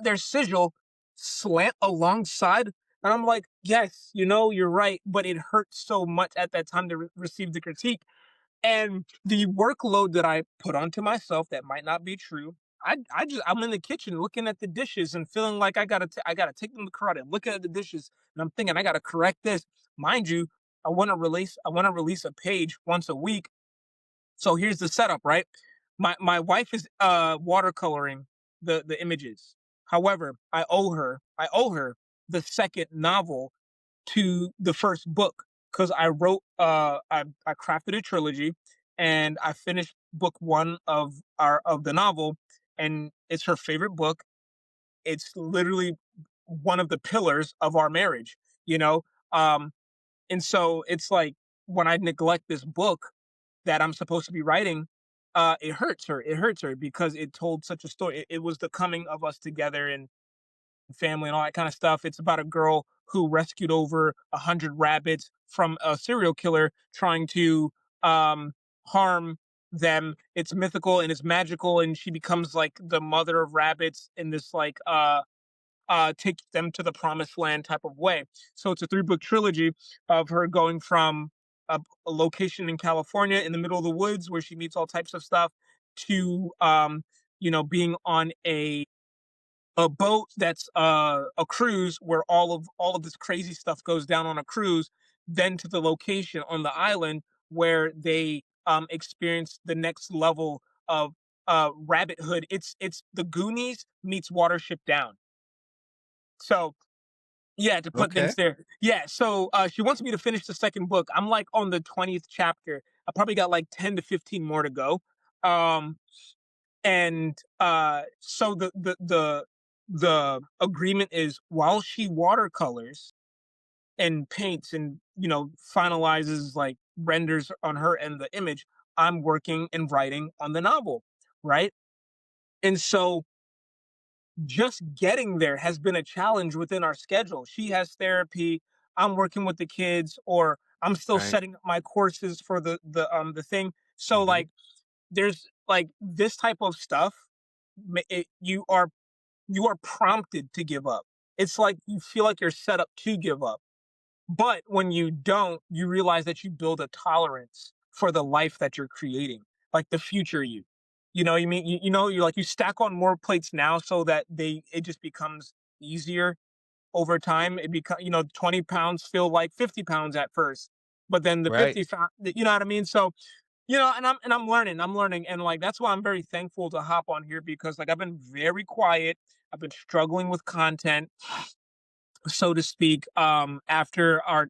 their sigil slant alongside?" And I'm like, yes, you're right, but it hurt so much at that time to receive the critique and the workload that I put onto myself that might not be true. I'm in the kitchen looking at the dishes and feeling like I gotta take them to karate. I'm looking at the dishes and I'm thinking I gotta correct this. Mind you, I want to release a page once a week, so here's the setup, right? My wife is watercoloring the images. However, I owe her the second novel to the first book because I crafted a trilogy and I finished book one of the novel and it's her favorite book. It's literally one of the pillars of our marriage, you know? Um, and so it's like when I neglect this book that I'm supposed to be writing, it hurts her. It hurts her because it told such a story. It was the coming of us together and family and all that kind of stuff. It's about a girl who rescued over 100 rabbits from a serial killer trying to harm them. It's mythical and it's magical, and she becomes like the mother of rabbits in this like take them to the promised land type of way. So it's a 3-book trilogy of her going from a location in California in the middle of the woods where she meets all types of stuff to being on a boat that's a cruise where all of this crazy stuff goes down on a cruise, then to the location on the island where they experience the next level of rabbithood. It's the Goonies meets Watership Down. So yeah, to put Okay. things there. Yeah, so she wants me to finish the second book. I'm like on the 20th chapter. I probably got like 10 to 15 more to go. Um and so the agreement is while she watercolors and paints and finalizes like renders on her and the image, I'm working and writing on the novel, right? And so just getting there has been a challenge within our schedule. She has therapy, I'm working with the kids, or I'm still Right. setting up my courses for the thing. So Mhm. like there's like this type of stuff, you are prompted to give up. It's like you feel like you're set up to give up. But when you don't, you realize that you build a tolerance for the life that you're creating, like the future you. You know, what you mean you stack on more plates now so that it just becomes easier over time. It become 20 pounds feel like 50 pounds at first, but then the Right. 50 pound, you know what I mean? So and I'm learning, and like that's why I'm very thankful to hop on here because like I've been very quiet. I've been struggling with content, so to speak. After our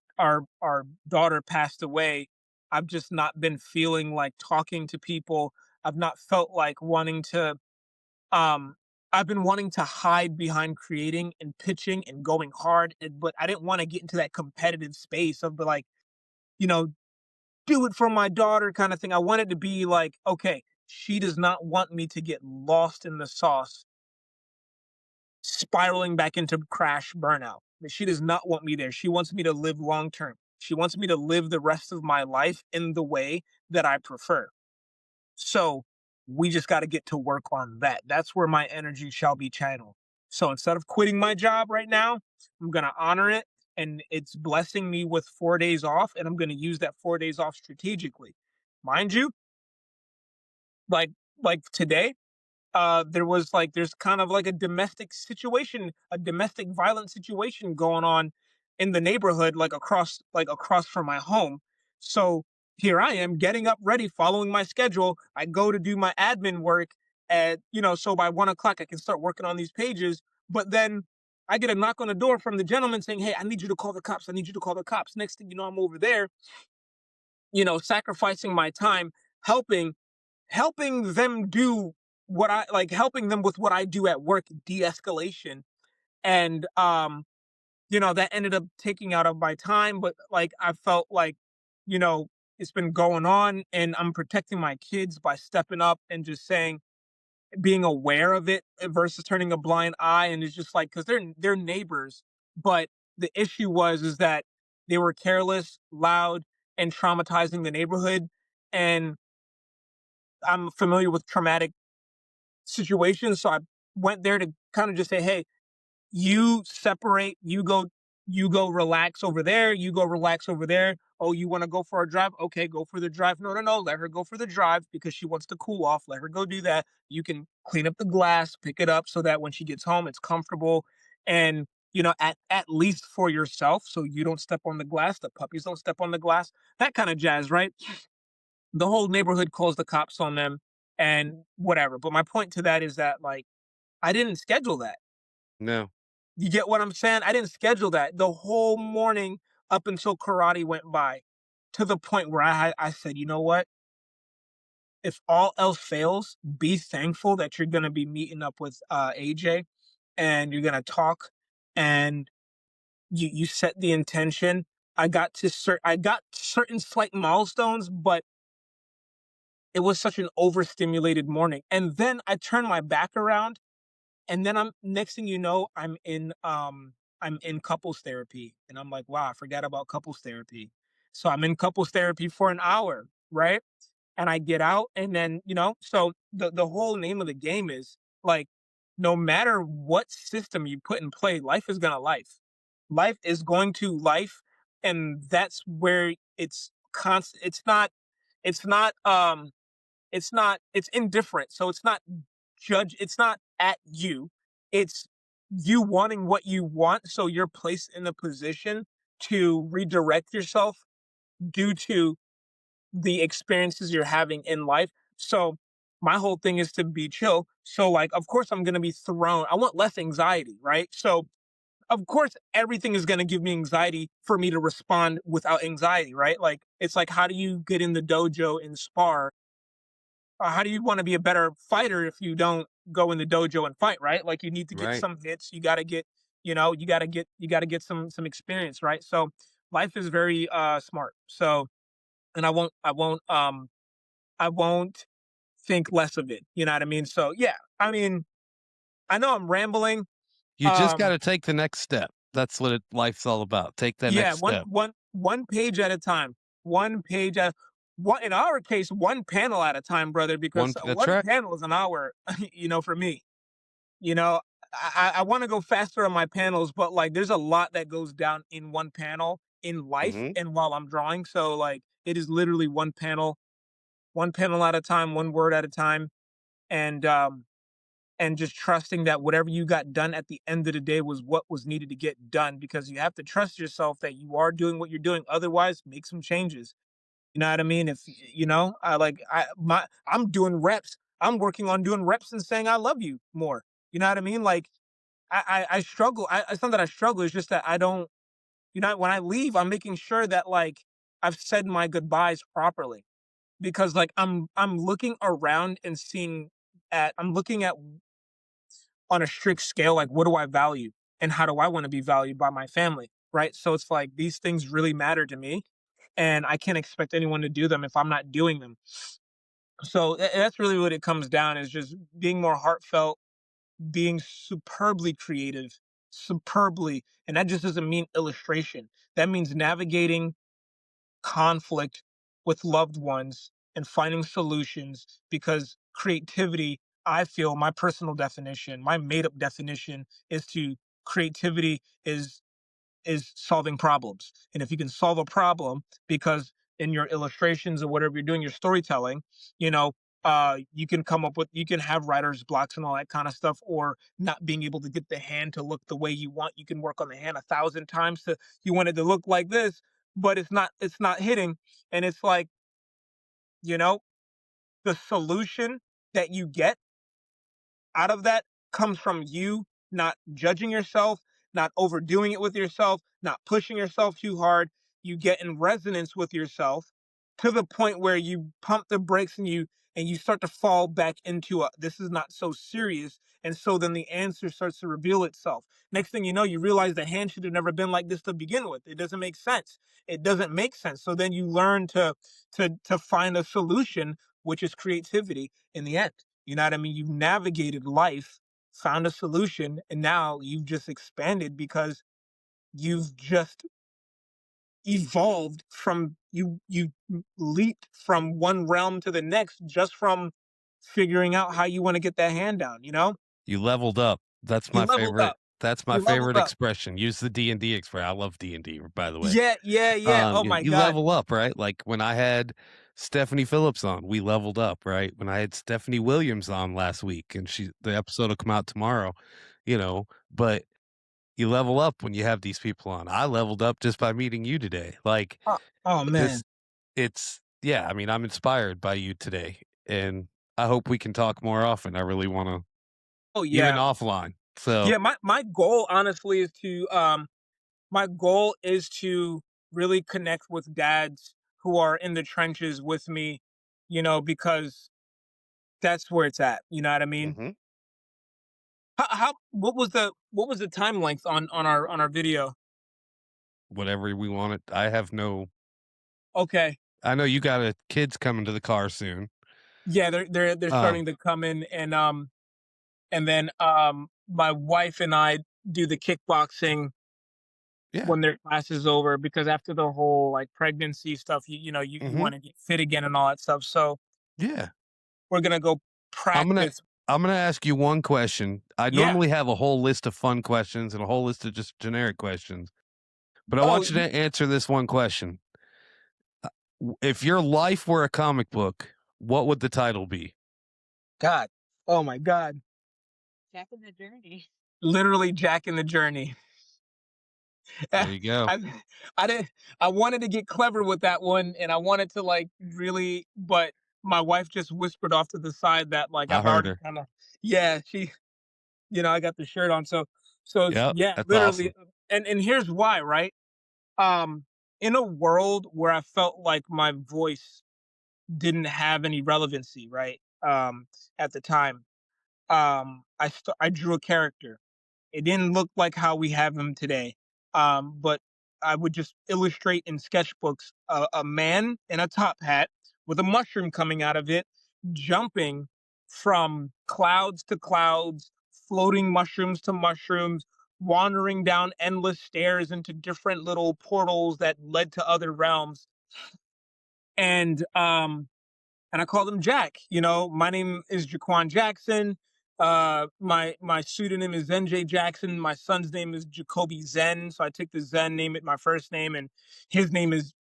daughter passed away, I've just not been feeling like talking to people. I've not felt like wanting to. Um, I've been wanting to hide behind creating and pitching and going hard, but I didn't want to get into that competitive space of the like, you know, do it for my daughter kind of thing. I wanted to be like, okay, she does not want me to get lost in the sauce spiraling back into crash burnout. She does not want me there. She wants me to live long term. She wants me to live the rest of my life in the way that I prefer. So we just got to get to work on that. That's where my energy shall be channeled. So instead of quitting my job right now, I'm going to honor it. And it's blessing me with 4 days off. And I'm going to use that 4 days off strategically. Mind you, like like today, there's kind of like a domestic situation, a domestic violence situation going on in the neighborhood, like across from my home. So here I am getting up ready, following my schedule. I go to do my admin work so by 1 o'clock I can start working on these pages. But then I get a knock on the door from the gentleman saying, "Hey, I need you to call the cops. I need you to call the cops." Next thing you know, I'm over there, sacrificing my time, helping helping them do what I like, helping them with what I do at work, de-escalation. And that ended up taking out of my time, but like I felt like, you know, it's been going on and I'm protecting my kids by stepping up and just saying, being aware of it versus turning a blind eye. And it's just like, because they're neighbors, but the issue is that they were careless, loud, and traumatizing the neighborhood. And I'm familiar with traumatic situations. So I went there to kind of just say, "Hey, you separate, you go relax over there, you go relax over there. Oh, you want to go for a drive? Okay, go for the drive. No, no, no, let her go for the drive because she wants to cool off. Let her go do that. You can clean up the glass, pick it up so that when she gets home, it's comfortable. And at least for yourself, so you don't step on the glass, the puppies don't step on the glass, that kind of jazz, right?" The whole neighborhood calls the cops on them and whatever. But my point to that is that, like, I didn't schedule that. No. You get what I'm saying? I didn't schedule that. The whole morning up until karate went by, to the point where I said, "You know what? If all else fails, be thankful that you're gonna be meeting up with AJ and you're gonna talk and you set the intention." I got certain slight milestones, but it was such an overstimulated morning. And then I turned my back around, and then I'm next thing you know, I'm in couples therapy. And I'm like, wow, I forgot about couples therapy. So I'm in couples therapy for an hour, right? And I get out, and then, so the whole name of the game is, like, no matter what system you put in play, life is gonna life. Life is going to life, and that's where it's constant. It's indifferent. So it's not at you. It's you wanting what you want. So you're placed in a position to redirect yourself due to the experiences you're having in life. So my whole thing is to be chill. So, like, of course I'm gonna be thrown. I want less anxiety, right? So of course everything is gonna give me anxiety for me to respond without anxiety, right? Like, it's like, how do you get in the dojo and spar? How do you want to be a better fighter if you don't go in the dojo and fight, right? Like, you need to get Right. some hits. You got to get, you got to get some experience, right? So life is very smart. So, and I won't think less of it. You know what I mean? So yeah, I mean, I know I'm rambling. You just Um, gotta take the next step. That's what life's all about. Take that yeah, next one step. one one page at a time. One page at one in our case, one panel at a time, brother, because That's one right. panel is an hour, for me. You know, I want to go faster on my panels, but like there's a lot that goes down in one panel in life Mhm. and while I'm drawing. So like it is literally one panel at a time, one word at a time, and just trusting that whatever you got done at the end of the day was what was needed to get done, because you have to trust yourself that you are doing what you're doing. Otherwise, make some changes. You know what I mean? If I'm doing reps. I'm working on doing reps and saying I love you more. You know what I mean? Like I struggle. It's not that I struggle. It's just that I don't. When I leave, I'm making sure that, like, I've said my goodbyes properly, because like I'm looking around and seeing I'm looking at, on a strict scale, like, what do I value and how do I want to be valued by my family, right? So it's like these things really matter to me, and I can't expect anyone to do them if I'm not doing them. So that's really what it comes down, is just being more heartfelt, being superbly creative, superbly, and that just doesn't mean illustration. That means navigating conflict with loved ones and finding solutions, because creativity, I feel, my personal definition, my made up definition is to creativity is solving problems. And if you can solve a problem, because in your illustrations or whatever you're doing, your storytelling, you know, you can come up with, you can have writer's blocks and all that kind of stuff, or not being able to get the hand to look the way you want. You can work on the hand 1,000 times to, you want it to look like this, but it's not hitting. And it's like, you know, the solution that you get out of that comes from you not judging yourself, not overdoing it with yourself, not pushing yourself too hard. You get in resonance with yourself to the point where you pump the brakes, and you start to fall back into a, this is not so serious. And so then the answer starts to reveal itself. Next thing you know, you realize the hand should have never been like this to begin with. It doesn't make sense. It doesn't make sense. So then you learn to find a solution, which is creativity in the end. You know what I mean? You've navigated life, found a solution, and now you've just expanded because you've just evolved from, you leaped from one realm to the next just from figuring out how you want to get that hand down, you know? You leveled up. You leveled up. That's my You leveled favorite up. expression. Use the D&D expression. I love D&D, by the way. Yeah, yeah, yeah. Oh my You God. level up, right? Like when I had Stephanie Phillips on, we leveled up, right? When I had Stephanie Williams on last week, and the episode will come out tomorrow, but you level up when you have these people on. I leveled up just by meeting you today. Like Oh man. this, yeah, I mean, I'm inspired by you today, and I hope we can talk more often. I really want to, Oh even yeah. offline. So, Yeah, my goal honestly is to my goal is to really connect with dads who are in the trenches with me, because that's where it's at. You know what I mean? mhm, How what was the time length on our video? whatever we want it. I have no. Okay. I know you got a kids coming to the car soon. Yeah, they're Um, starting to come in, and then my wife and I do the kickboxing yeah, when their class is over, because after the whole like pregnancy stuff, you mhm, want to get fit again and all that stuff. So yeah. we're gonna go I'm gonna practice. I'm gonna ask you one question. I Yeah. normally have a whole list of fun questions and a whole list of just generic questions, but I Oh, want you to answer this one question. If your life were a comic book, what would the title be? God. Oh my God. Jack in the Journey. Literally Jack in the Journey. There you go. I I didn't I wanted to get clever with that one, and I wanted to like really, but my wife just whispered off to the side that like I I've heard already her. kind of, yeah, she, I got the shirt on. Yep, Yeah, that's literally. awesome. And here's why, right? Um in a world where I felt like my voice didn't have any relevancy, right? At the time, I drew a character. It didn't look like how we have them today. But I would just illustrate in sketchbooks a man in a top hat with a mushroom coming out of it, jumping from clouds to clouds, floating mushrooms to mushrooms, wandering down endless stairs into different little portals that led to other realms. And I called him Jack. My name is Jaquan Jackson. My pseudonym is Zen J Jackson. My son's name is Jacoby Zen, so I took the Zen name at my first name, and his name is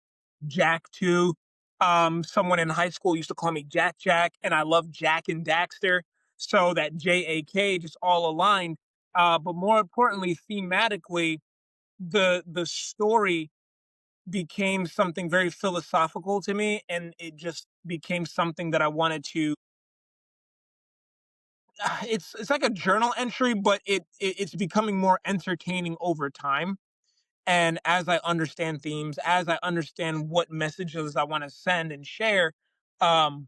Jack too. Someone in high school used to call me Jack Jack, and I love Jack and Daxter, so that JAK just all aligned. But more importantly, thematically, the story became something very philosophical to me, and it just became something that I wanted to, it's like a journal entry, but it's becoming more entertaining over time. And as I understand themes, as I understand what messages I want to send and share, um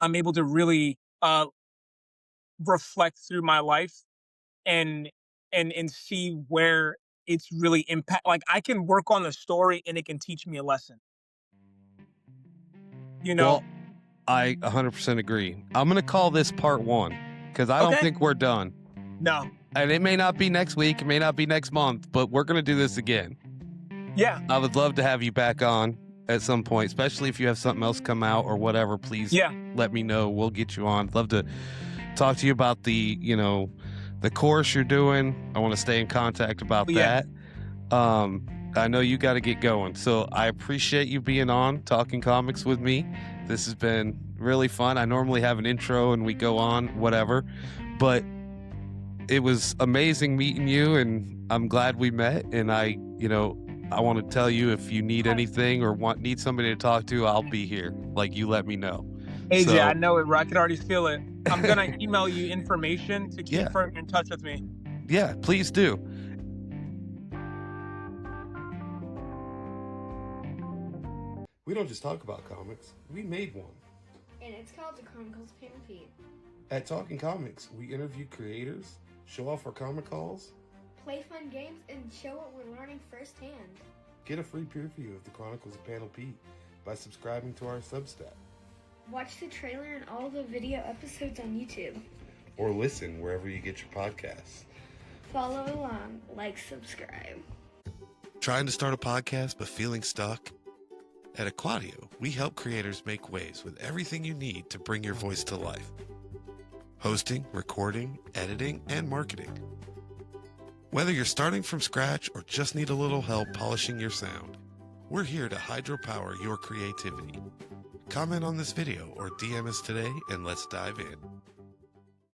I'm able to really reflect through my life, and and see where it's really impact, like I can work on the story and it can teach me a lesson, you know Well, I 100% agree. I'm gonna call this part one because I don't okay. think we're done. No. And it may not be next week, it may not be next month, but we're going to do this again. Yeah. I would love to have you back on at some point, especially if you have something else come out or whatever. Please let me know. We'll get you on. I'd love to talk to you about the course you're doing. I want to stay in contact about that. I know you got to get going. So I appreciate you being on Talking Comics with me. This has been really fun. I normally have an intro and we go on, whatever. But it was amazing meeting you, and I'm glad we met. And I want to tell you, if you need anything or need somebody to talk to, I'll be here. Like, you let me know. AJ, I know it, bro. I can already feel it. I'm going to email you information to keep in touch with me. Yeah, please do. We don't just talk about comics. We made one. And it's called the Chronicles Paint Repeat. At Talkin Comics, we interview creators, show off our comic hauls, play fun games, and show what we're learning firsthand. Get a free preview of the Chronicles of Panel Pete by subscribing to our Substack. Watch the trailer and all the video episodes on YouTube. Or listen wherever you get your podcasts. Follow along, like, subscribe. Trying to start a podcast but feeling stuck? At Aquadio, we help creators make waves with everything you need to bring your voice to life. Hosting, recording, editing, and marketing. Whether you're starting from scratch or just need a little help polishing your sound, we're here to hydropower your creativity. Comment on this video or DM us today and let's dive in.